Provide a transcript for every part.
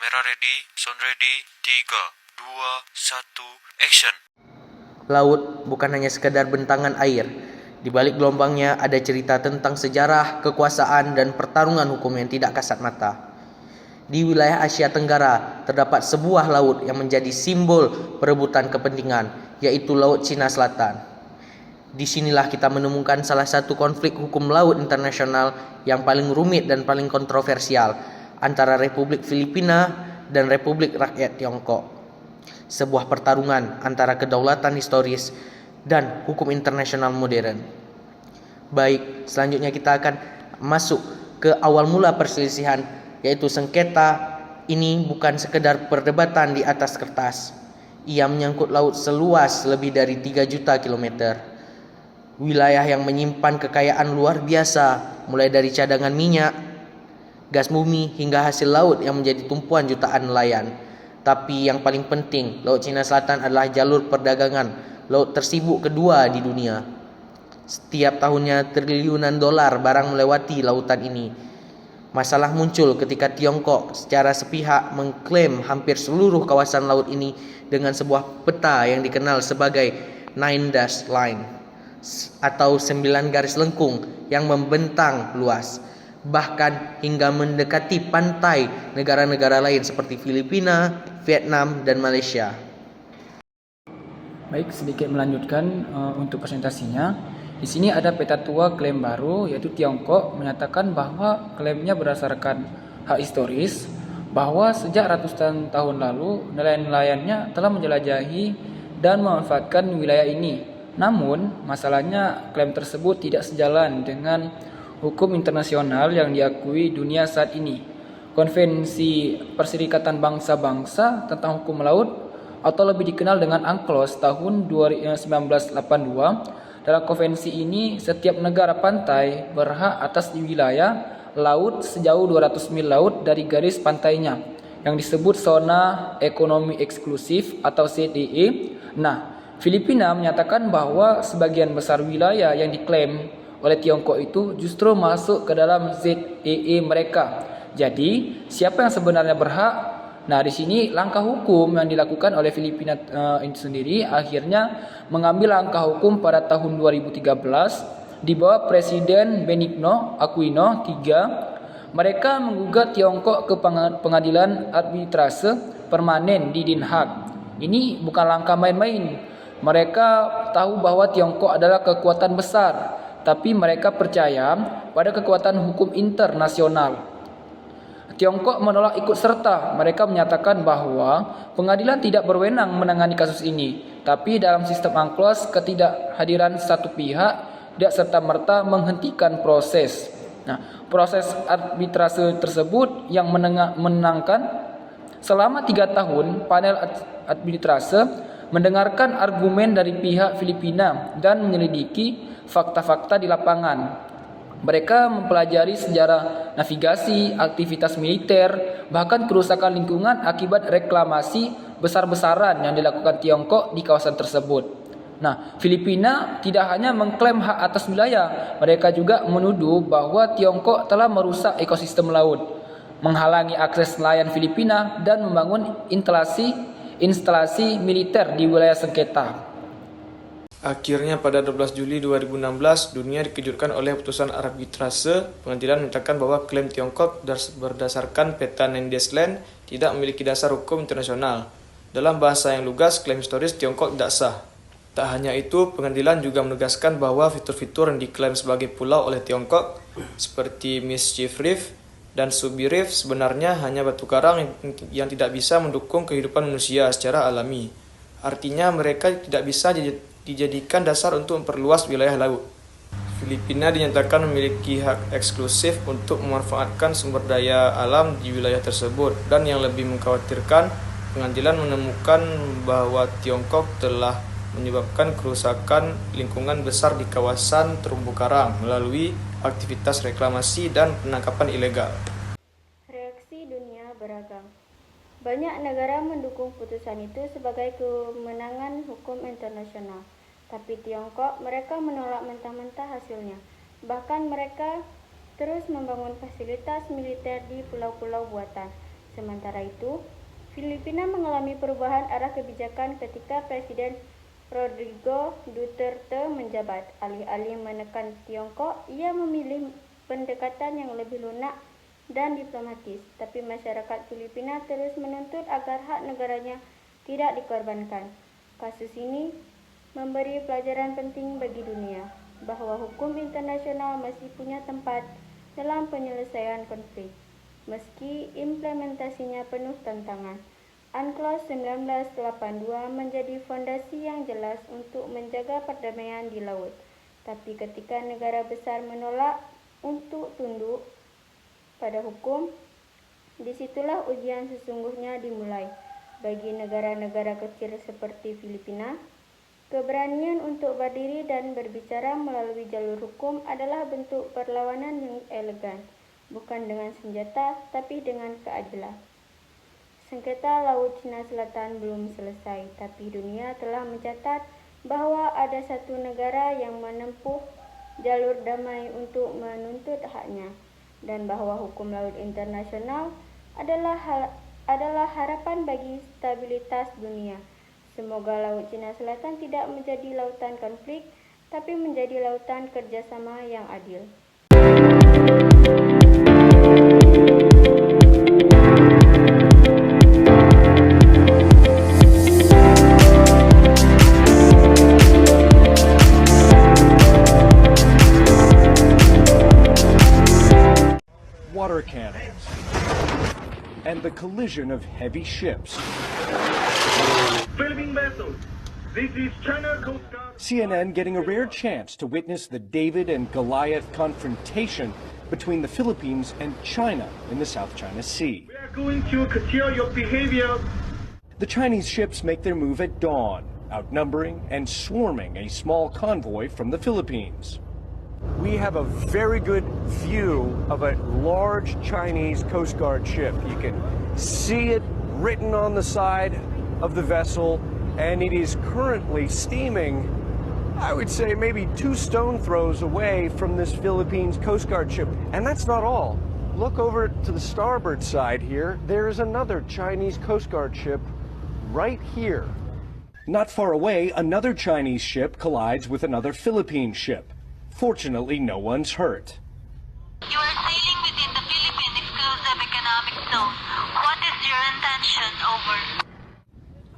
Kamera ready, sound ready, 3, 2, 1, action. Laut bukan hanya sekadar bentangan air. Di balik gelombangnya ada cerita tentang sejarah, kekuasaan, dan pertarungan hukum yang tidak kasat mata. Di wilayah Asia Tenggara terdapat sebuah laut yang menjadi simbol perebutan kepentingan, yaitu Laut Cina Selatan. Disinilah kita menemukan salah satu konflik hukum laut internasional yang paling rumit dan paling kontroversial antara Republik Filipina dan Republik Rakyat Tiongkok. Sebuah pertarungan antara kedaulatan historis dan hukum internasional modern. Baik, selanjutnya kita akan masuk ke awal mula perselisihan, yaitu sengketa ini bukan sekedar perdebatan di atas kertas. Ia menyangkut laut seluas lebih dari 3 juta kilometer. Wilayah yang menyimpan kekayaan luar biasa, mulai dari cadangan minyak, gas bumi, hingga hasil laut yang menjadi tumpuan jutaan nelayan. Tapi yang paling penting, Laut Cina Selatan adalah jalur perdagangan laut tersibuk kedua di dunia. Setiap tahunnya triliunan dolar barang melewati lautan ini. Masalah muncul ketika Tiongkok secara sepihak mengklaim hampir seluruh kawasan laut ini dengan sebuah peta yang dikenal sebagai Nine Dash Line atau 9 garis lengkung yang membentang luas, bahkan hingga mendekati pantai negara-negara lain seperti Filipina, Vietnam, dan Malaysia. Baik, sedikit melanjutkan untuk presentasinya. Di sini ada peta tua klaim baru, yaitu Tiongkok menyatakan bahwa klaimnya berdasarkan hak historis, bahwa sejak ratusan tahun lalu nelayan-nelayannya telah menjelajahi dan memanfaatkan wilayah ini. Namun, masalahnya klaim tersebut tidak sejalan dengan hukum internasional yang diakui dunia saat ini. Konvensi Perserikatan Bangsa-Bangsa tentang Hukum Laut atau lebih dikenal dengan UNCLOS tahun 1982. Dalam konvensi ini, setiap negara pantai berhak atas wilayah laut sejauh 200 mil laut dari garis pantainya, yang disebut zona ekonomi eksklusif atau ZEE. Nah, Filipina menyatakan bahwa sebagian besar wilayah yang diklaim oleh Tiongkok itu justru masuk ke dalam ZEE mereka. Jadi, siapa yang sebenarnya berhak? Nah, di sini langkah hukum yang dilakukan oleh Filipina itu sendiri akhirnya mengambil langkah hukum pada tahun 2013 di bawah Presiden Benigno Aquino III. Mereka menggugat Tiongkok ke pengadilan arbitrase permanen di Den Haag. Ini bukan langkah main-main. Mereka tahu bahwa Tiongkok adalah kekuatan besar, tapi mereka percaya pada kekuatan hukum internasional. Tiongkok menolak ikut serta. Mereka menyatakan bahwa pengadilan tidak berwenang menangani kasus ini, tapi dalam sistem UNCLOS ketidakhadiran satu pihak tidak serta-merta menghentikan proses. Nah, proses arbitrase tersebut yang menangkan selama 3 tahun. Panel arbitrase mendengarkan argumen dari pihak Filipina dan menyelidiki fakta-fakta di lapangan. Mereka mempelajari sejarah navigasi, aktivitas militer, bahkan kerusakan lingkungan akibat reklamasi besar-besaran yang dilakukan Tiongkok di kawasan tersebut. Nah, Filipina tidak hanya mengklaim hak atas wilayah, mereka juga menuduh bahwa Tiongkok telah merusak ekosistem laut, menghalangi akses nelayan Filipina, dan membangun instalasi militer di wilayah sengketa. Akhirnya pada 12 Juli 2016, dunia dikejutkan oleh putusan arbitrase. Pengadilan menyatakan bahwa klaim Tiongkok berdasarkan peta Nine Dash Line tidak memiliki dasar hukum internasional. Dalam bahasa yang lugas, klaim historis Tiongkok tidak sah. Tak hanya itu, pengadilan juga menegaskan bahwa fitur-fitur yang diklaim sebagai pulau oleh Tiongkok, seperti Mischief Reef dan Subi Reef, sebenarnya hanya batu karang yang tidak bisa mendukung kehidupan manusia secara alami. Artinya mereka tidak bisa dijadikan dasar untuk memperluas wilayah laut. Filipina dinyatakan memiliki hak eksklusif untuk memanfaatkan sumber daya alam di wilayah tersebut, dan yang lebih mengkhawatirkan, pengadilan menemukan bahwa Tiongkok telah menyebabkan kerusakan lingkungan besar di kawasan terumbu karang melalui aktivitas reklamasi dan penangkapan ilegal. Reaksi dunia beragam. Banyak negara mendukung putusan itu sebagai kemenangan hukum internasional. Tapi Tiongkok, mereka menolak mentah-mentah hasilnya. Bahkan mereka terus membangun fasilitas militer di pulau-pulau buatan. Sementara itu, Filipina mengalami perubahan arah kebijakan ketika Presiden Rodrigo Duterte menjabat. Alih-alih menekan Tiongkok, ia memilih pendekatan yang lebih lunak dan diplomatis. Tapi masyarakat Filipina terus menuntut agar hak negaranya tidak dikorbankan. Kasus ini memberi pelajaran penting bagi dunia bahwa hukum internasional masih punya tempat dalam penyelesaian konflik, meski implementasinya penuh tantangan. UNCLOS 1982 menjadi fondasi yang jelas untuk menjaga perdamaian di laut. Tapi ketika negara besar menolak untuk tunduk pada hukum, disitulah ujian sesungguhnya dimulai. Bagi negara-negara kecil seperti Filipina, keberanian untuk berdiri dan berbicara melalui jalur hukum adalah bentuk perlawanan yang elegan, bukan dengan senjata, tapi dengan keadilan. Sengketa Laut Cina Selatan belum selesai, tapi dunia telah mencatat bahwa ada satu negara yang menempuh jalur damai untuk menuntut haknya, dan bahwa hukum laut internasional adalah harapan bagi stabilitas dunia. Semoga Laut Cina Selatan tidak menjadi lautan konflik, tapi menjadi lautan kerjasama yang adil. Water cannons and the collision of heavy ships. Philippine vessels. This is China Coast Guard. CNN getting a rare chance to witness the David and Goliath confrontation between the Philippines and China in the South China Sea. We are going to curtail your behavior. The Chinese ships make their move at dawn, outnumbering and swarming a small convoy from the Philippines. We have a very good view of a large Chinese Coast Guard ship. You can see it written on the side of the vessel, and it is currently steaming, I would say maybe 2 stone throws away from this Philippines Coast Guard ship. And that's not all. Look over to the starboard side here. There is another Chinese Coast Guard ship right here. Not far away, another Chinese ship collides with another Philippine ship. Fortunately, no one's hurt. You are sailing within the Philippine Exclusive Economic Zone. What is your intention? Over.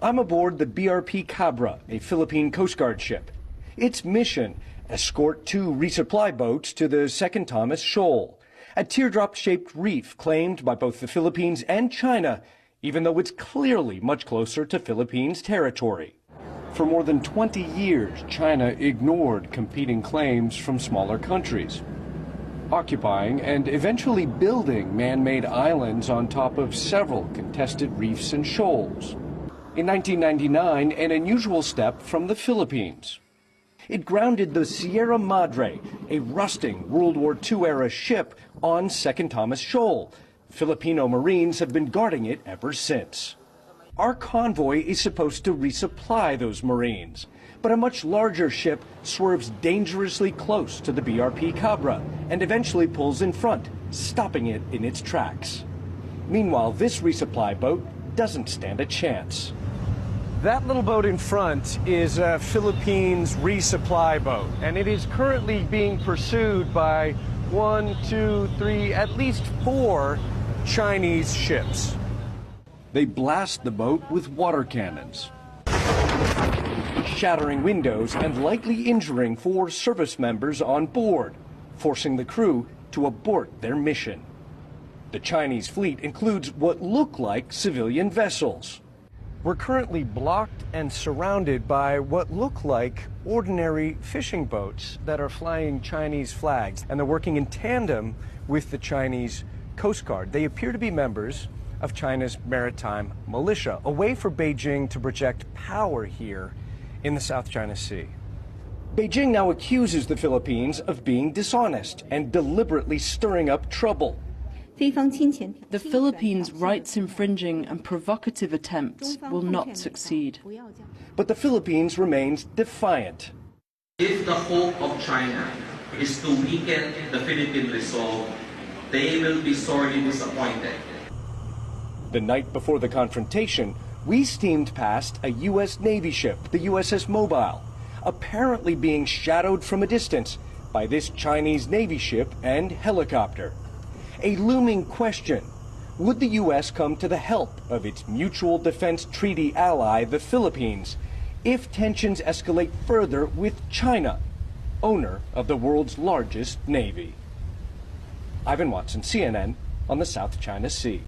I'm aboard the BRP Cabra, a Philippine Coast Guard ship. Its mission, escort 2 resupply boats to the Second Thomas Shoal, a teardrop-shaped reef claimed by both the Philippines and China, even though it's clearly much closer to Philippines territory. For more than 20 years, China ignored competing claims from smaller countries, occupying and eventually building man-made islands on top of several contested reefs and shoals. In 1999, an unusual step from the Philippines. It grounded the Sierra Madre, a rusting World War II-era ship, on Second Thomas Shoal. Filipino Marines have been guarding it ever since. Our convoy is supposed to resupply those Marines, but a much larger ship swerves dangerously close to the BRP Cabra and eventually pulls in front, stopping it in its tracks. Meanwhile, this resupply boat doesn't stand a chance. That little boat in front is a Philippines resupply boat, and it is currently being pursued by 1, 2, 3, at least 4 Chinese ships. They blast the boat with water cannons, shattering windows and likely injuring 4 service members on board, forcing the crew to abort their mission. The Chinese fleet includes what look like civilian vessels. We're currently blocked and surrounded by what look like ordinary fishing boats that are flying Chinese flags, and they're working in tandem with the Chinese Coast Guard. They appear to be members of China's maritime militia, a way for Beijing to project power here in the South China Sea. Beijing now accuses the Philippines of being dishonest and deliberately stirring up trouble. The Philippines' rights-infringing and provocative attempts will not succeed. But the Philippines remains defiant. If the hope of China is to weaken the Philippine resolve, they will be sorely disappointed. The night before the confrontation, we steamed past a U.S. Navy ship, the USS Mobile, apparently being shadowed from a distance by this Chinese Navy ship and helicopter. A looming question: would the U.S. come to the help of its mutual defense treaty ally, the Philippines, if tensions escalate further with China, owner of the world's largest navy? Ivan Watson, CNN, on the South China Sea.